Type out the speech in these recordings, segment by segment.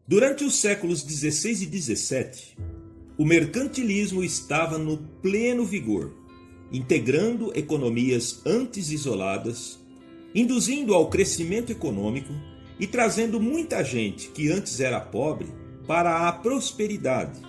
Durante os séculos XVI e XVII, o mercantilismo estava no pleno vigor, integrando economias antes isoladas, induzindo ao crescimento econômico e trazendo muita gente que antes era pobre para a prosperidade,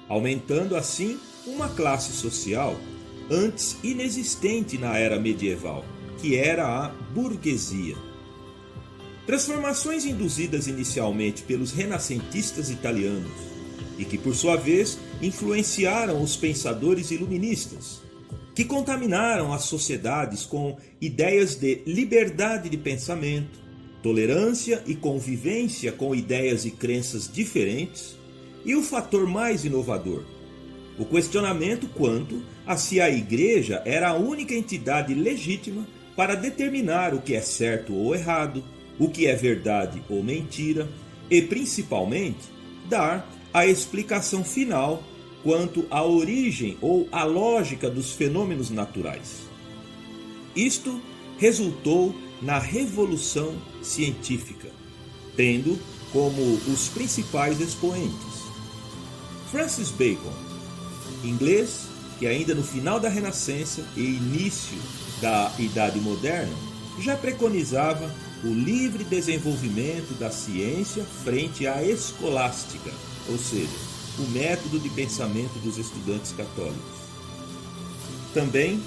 aumentando assim uma classe social antes inexistente na era medieval, que era a burguesia. Transformações induzidas inicialmente pelos renascentistas italianos e que, por sua vez, influenciaram os pensadores iluministas, que contaminaram as sociedades com ideias de liberdade de pensamento, tolerância e convivência com ideias e crenças diferentes, e o fator mais inovador, o questionamento quanto a se a Igreja era a única entidade legítima para determinar o que é certo ou errado, o que é verdade ou mentira, e principalmente dar a explicação final quanto à origem ou à lógica dos fenômenos naturais. Isto resultou na Revolução Científica, tendo como os principais expoentes Francis Bacon, inglês que ainda no final da Renascença e início da Idade Moderna já preconizava o livre desenvolvimento da ciência frente à escolástica, ou seja, o método de pensamento dos estudantes católicos. Também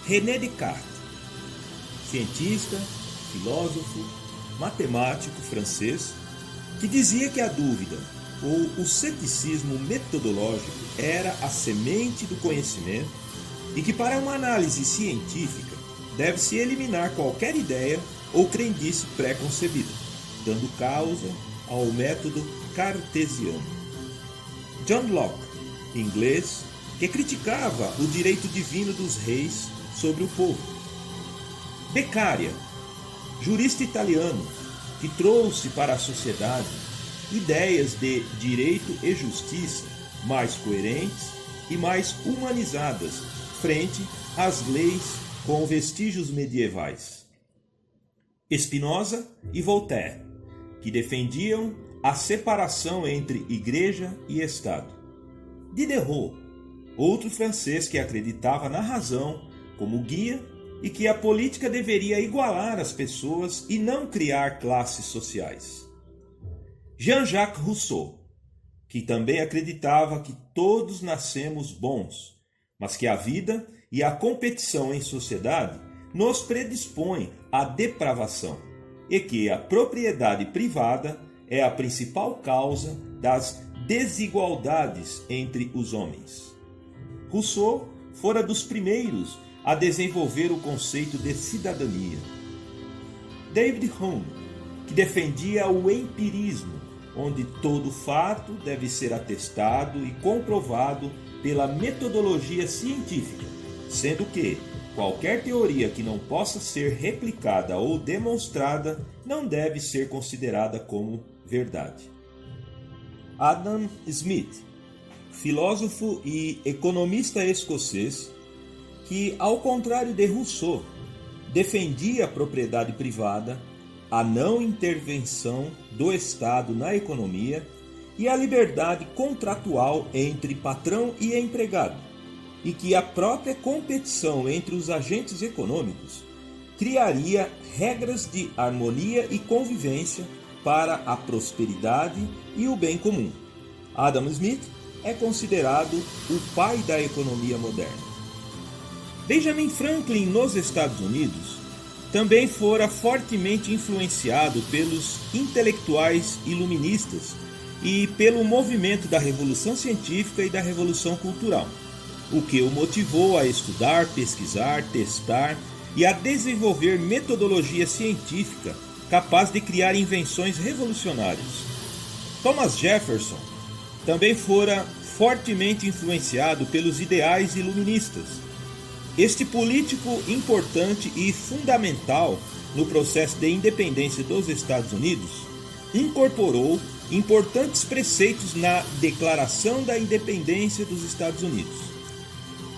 René Descartes, cientista, filósofo, matemático francês, que dizia que a dúvida ou o ceticismo metodológico era a semente do conhecimento e que para uma análise científica deve-se eliminar qualquer ideia ou crendice pré-concebida, dando causa ao método cartesiano. John Locke, inglês, que criticava o direito divino dos reis sobre o povo. Beccaria, jurista italiano, que trouxe para a sociedade ideias de direito e justiça mais coerentes e mais humanizadas frente às leis com vestígios medievais. Spinoza e Voltaire, que defendiam a separação entre Igreja e Estado. Diderot, outro francês que acreditava na razão como guia e que a política deveria igualar as pessoas e não criar classes sociais. Jean-Jacques Rousseau, que também acreditava que todos nascemos bons, mas que a vida e a competição em sociedade nos predispõem à depravação e que a propriedade privada é a principal causa das desigualdades entre os homens. Rousseau fora dos primeiros a desenvolver o conceito de cidadania. David Hume, que defendia o empirismo, onde todo fato deve ser atestado e comprovado pela metodologia científica, sendo que qualquer teoria que não possa ser replicada ou demonstrada não deve ser considerada como verdade. Adam Smith, filósofo e economista escocês, que, ao contrário de Rousseau, defendia a propriedade privada, a não intervenção do Estado na economia e a liberdade contratual entre patrão e empregado, e que a própria competição entre os agentes econômicos criaria regras de harmonia e convivência para a prosperidade e o bem comum. Adam Smith é considerado o pai da economia moderna. Benjamin Franklin, nos Estados Unidos, também fora fortemente influenciado pelos intelectuais iluministas e pelo movimento da Revolução Científica e da Revolução Cultural, o que o motivou a estudar, pesquisar, testar e a desenvolver metodologia científica capaz de criar invenções revolucionárias. Thomas Jefferson também fora fortemente influenciado pelos ideais iluministas. Este político importante e fundamental no processo de independência dos Estados Unidos incorporou importantes preceitos na Declaração da Independência dos Estados Unidos.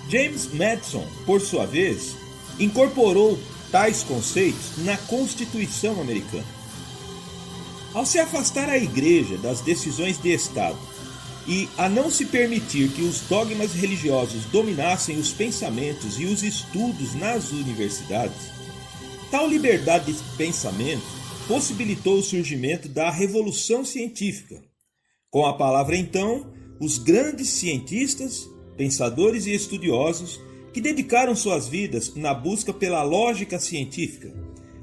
James Madison, por sua vez, incorporou tais conceitos na Constituição Americana. Ao se afastar a Igreja das decisões de Estado e a não se permitir que os dogmas religiosos dominassem os pensamentos e os estudos nas universidades, tal liberdade de pensamento possibilitou o surgimento da Revolução Científica. Com a palavra, então, os grandes cientistas, pensadores e estudiosos que dedicaram suas vidas na busca pela lógica científica,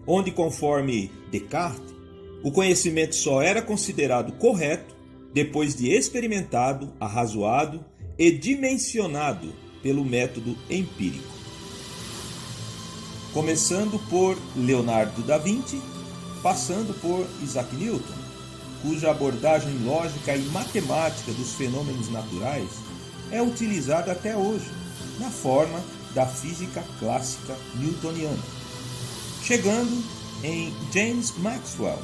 onde, conforme Descartes, o conhecimento só era considerado correto depois de experimentado, arrazoado e dimensionado pelo método empírico. Começando por Leonardo da Vinci, passando por Isaac Newton, cuja abordagem lógica e matemática dos fenômenos naturais é utilizada até hoje, na forma da física clássica newtoniana. Chegando em James Maxwell,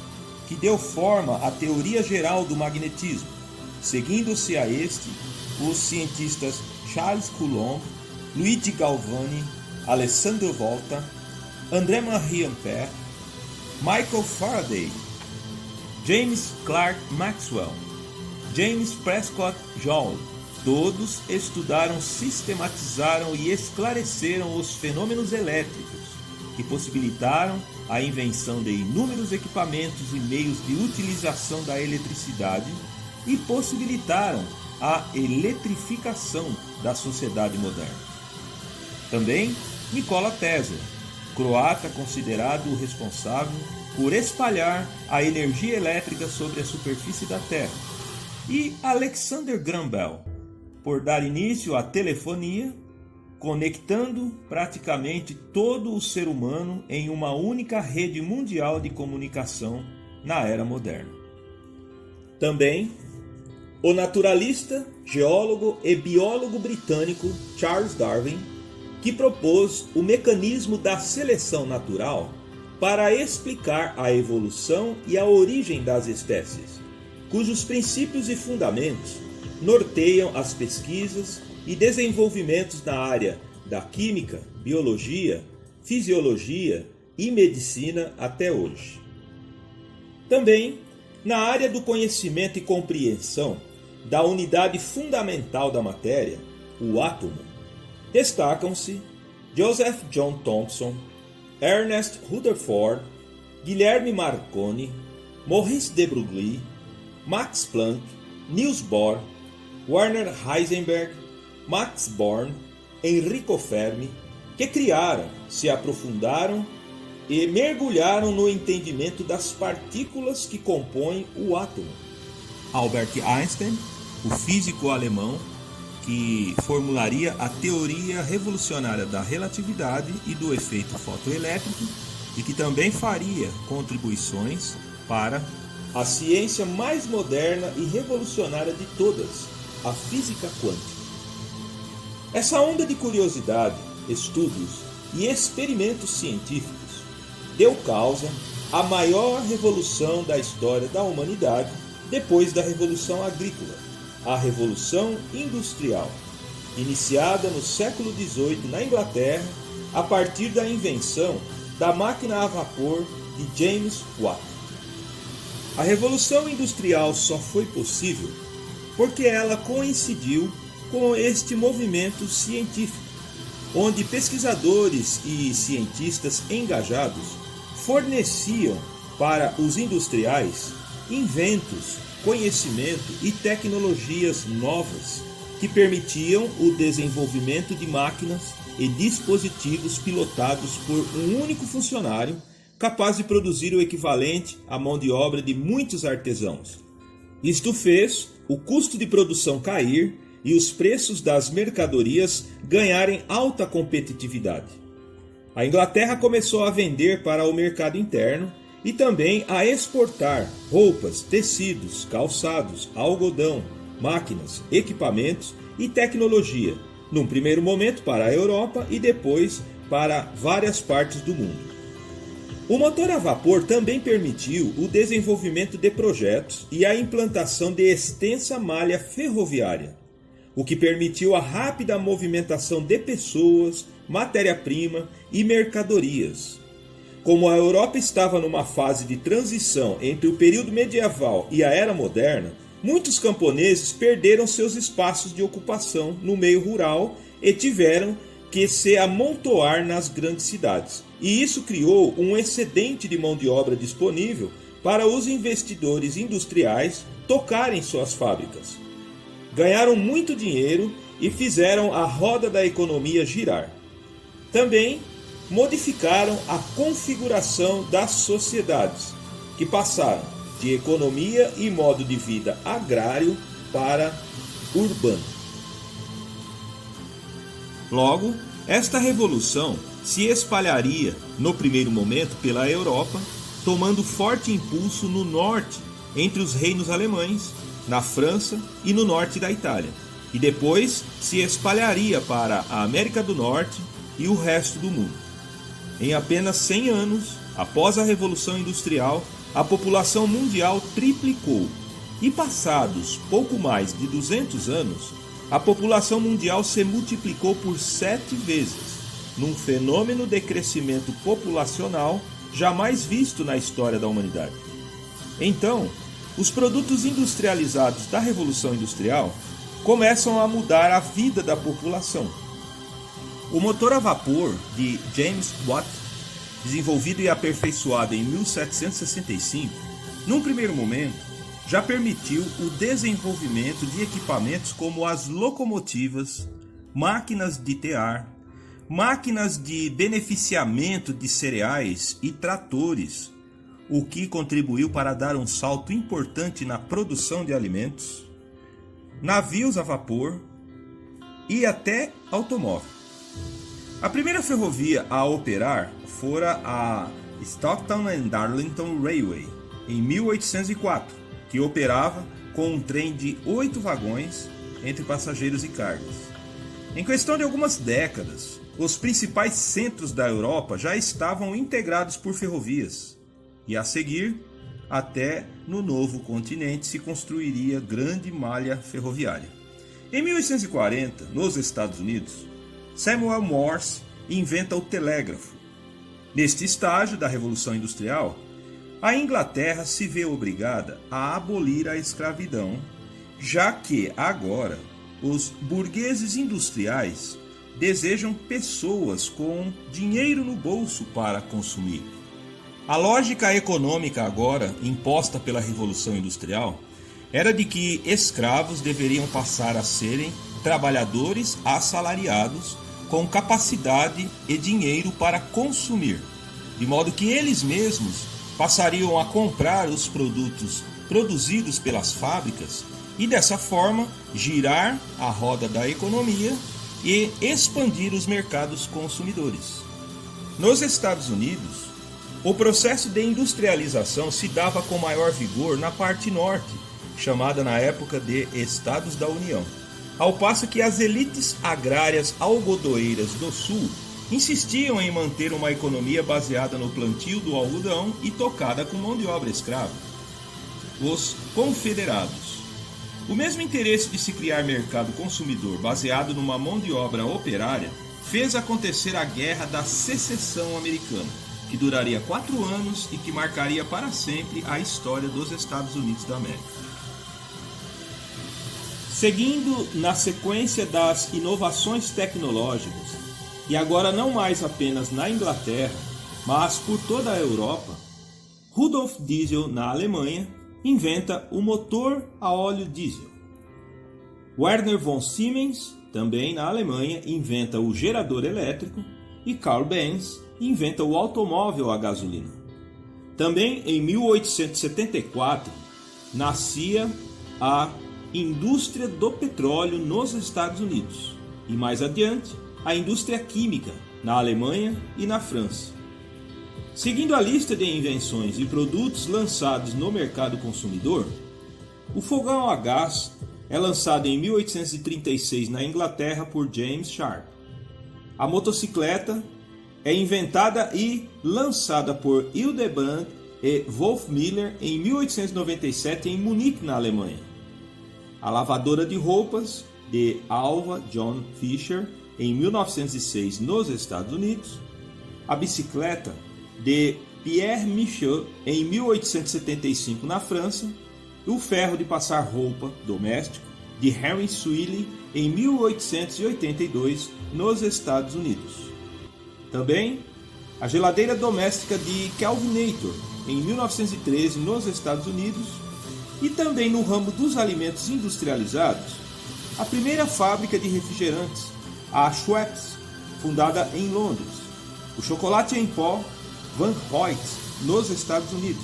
que deu forma à teoria geral do magnetismo, seguindo-se a este os cientistas Charles Coulomb, Luigi Galvani, Alessandro Volta, André-Marie Ampère, Michael Faraday, James Clerk Maxwell, James Prescott Joule. Todos estudaram, sistematizaram e esclareceram os fenômenos elétricos que possibilitaram a invenção de inúmeros equipamentos e meios de utilização da eletricidade e possibilitaram a eletrificação da sociedade moderna. Também Nikola Tesla, croata considerado o responsável por espalhar a energia elétrica sobre a superfície da Terra, e Alexander Graham Bell, por dar início à telefonia, conectando praticamente todo o ser humano em uma única rede mundial de comunicação na era moderna. Também o naturalista, geólogo e biólogo britânico Charles Darwin, que propôs o mecanismo da seleção natural para explicar a evolução e a origem das espécies, cujos princípios e fundamentos norteiam as pesquisas e desenvolvimentos na área da química, biologia, fisiologia e medicina até hoje. Também, na área do conhecimento e compreensão da unidade fundamental da matéria, o átomo, destacam-se Joseph John Thomson, Ernest Rutherford, Guilherme Marconi, Maurice de Broglie, Max Planck, Niels Bohr, Werner Heisenberg, Max Born, Enrico Fermi, que criaram, se aprofundaram e mergulharam no entendimento das partículas que compõem o átomo. Albert Einstein, o físico alemão, que formularia a teoria revolucionária da relatividade e do efeito fotoelétrico e que também faria contribuições para a ciência mais moderna e revolucionária de todas, a física quântica. Essa onda de curiosidade, estudos e experimentos científicos deu causa à maior revolução da história da humanidade depois da Revolução Agrícola, a Revolução Industrial, iniciada no século XVIII na Inglaterra a partir da invenção da máquina a vapor de James Watt. A Revolução Industrial só foi possível porque ela coincidiu com este movimento científico, onde pesquisadores e cientistas engajados forneciam para os industriais inventos, conhecimento e tecnologias novas que permitiam o desenvolvimento de máquinas e dispositivos pilotados por um único funcionário capaz de produzir o equivalente à mão de obra de muitos artesãos. Isto fez o custo de produção cair e os preços das mercadorias ganharem alta competitividade. A Inglaterra começou a vender para o mercado interno e também a exportar roupas, tecidos, calçados, algodão, máquinas, equipamentos e tecnologia, num primeiro momento para a Europa e depois para várias partes do mundo. O motor a vapor também permitiu o desenvolvimento de projetos e a implantação de extensa malha ferroviária, o que permitiu a rápida movimentação de pessoas, matéria-prima e mercadorias. Como a Europa estava numa fase de transição entre o período medieval e a era moderna, muitos camponeses perderam seus espaços de ocupação no meio rural e tiveram que se amontoar nas grandes cidades. E isso criou um excedente de mão de obra disponível para os investidores industriais tocarem suas fábricas. Ganharam muito dinheiro e fizeram a roda da economia girar. Também modificaram a configuração das sociedades, que passaram de economia e modo de vida agrário para urbano. Logo, esta revolução se espalharia, no primeiro momento, pela Europa, tomando forte impulso no norte, entre os reinos alemães, na França e no norte da Itália, e depois se espalharia para a América do Norte e o resto do mundo. Em apenas 100 anos, após a Revolução Industrial, a população mundial triplicou, e passados pouco mais de 200 anos, a população mundial se multiplicou por 7 vezes, num fenômeno de crescimento populacional jamais visto na história da humanidade. Então, os produtos industrializados da Revolução Industrial começam a mudar a vida da população. O motor a vapor de James Watt, desenvolvido e aperfeiçoado em 1765, num primeiro momento, já permitiu o desenvolvimento de equipamentos como as locomotivas, máquinas de tear, máquinas de beneficiamento de cereais e tratores, o que contribuiu para dar um salto importante na produção de alimentos, navios a vapor e até automóvel. A primeira ferrovia a operar fora a Stockton and Darlington Railway, em 1804, que operava com um trem de 8 vagões entre passageiros e cargas. Em questão de algumas décadas, os principais centros da Europa já estavam integrados por ferrovias, e a seguir, até no novo continente se construiria grande malha ferroviária. Em 1840, nos Estados Unidos, Samuel Morse inventa o telégrafo. Neste estágio da Revolução Industrial, a Inglaterra se vê obrigada a abolir a escravidão, já que agora os burgueses industriais desejam pessoas com dinheiro no bolso para consumir. A lógica econômica agora imposta pela Revolução Industrial era de que escravos deveriam passar a serem trabalhadores assalariados com capacidade e dinheiro para consumir, de modo que eles mesmos passariam a comprar os produtos produzidos pelas fábricas e dessa forma girar a roda da economia e expandir os mercados consumidores. Nos Estados Unidos, o processo de industrialização se dava com maior vigor na parte norte, chamada na época de Estados da União, ao passo que as elites agrárias algodoeiras do sul insistiam em manter uma economia baseada no plantio do algodão e tocada com mão de obra escrava. Os confederados. O mesmo interesse de se criar mercado consumidor baseado numa mão de obra operária fez acontecer a Guerra da Secessão Americana, que duraria 4 anos e que marcaria para sempre a história dos Estados Unidos da América. Seguindo na sequência das inovações tecnológicas, e agora não mais apenas na Inglaterra, mas por toda a Europa, Rudolf Diesel, na Alemanha, inventa o motor a óleo diesel. Werner von Siemens, também na Alemanha, inventa o gerador elétrico e Carl Benz inventa o automóvel a gasolina. Também em 1874, nascia a indústria do petróleo nos Estados Unidos e mais adiante, a indústria química na Alemanha e na França. Seguindo a lista de invenções e produtos lançados no mercado consumidor, o fogão a gás é lançado em 1836 na Inglaterra por James Sharp. A motocicleta é inventada e lançada por Hildebrand e Wolf Miller em 1897 em Munique, na Alemanha. A lavadora de roupas de Alva John Fisher em 1906 nos Estados Unidos. A bicicleta de Pierre Michaud em 1875 na França, o ferro de passar roupa doméstico de Henry Swilly em 1882 nos Estados Unidos. Também a geladeira doméstica de Kelvinator em 1913 nos Estados Unidos, e também no ramo dos alimentos industrializados, a primeira fábrica de refrigerantes, a Schweppes, fundada em Londres, o chocolate em pó Van Hoyt nos Estados Unidos,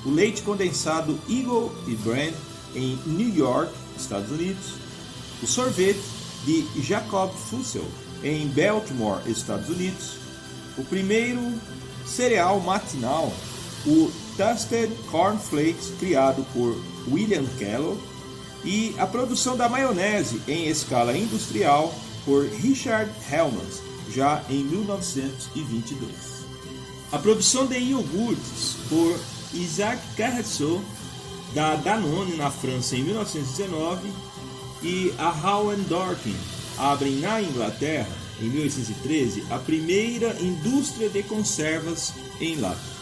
o leite condensado Eagle e Brand em New York, Estados Unidos, o sorvete de Jacob Fussell em Baltimore, Estados Unidos, o primeiro cereal matinal, o Toasted Corn Flakes, criado por William Kellogg, e a produção da maionese em escala industrial por Richard Hellmann's, já em 1922. A produção de iogurtes por Isaac Carrasco, da Danone na França em 1919, e a Howe Dorking abrem na Inglaterra, em 1813, a primeira indústria de conservas em lata.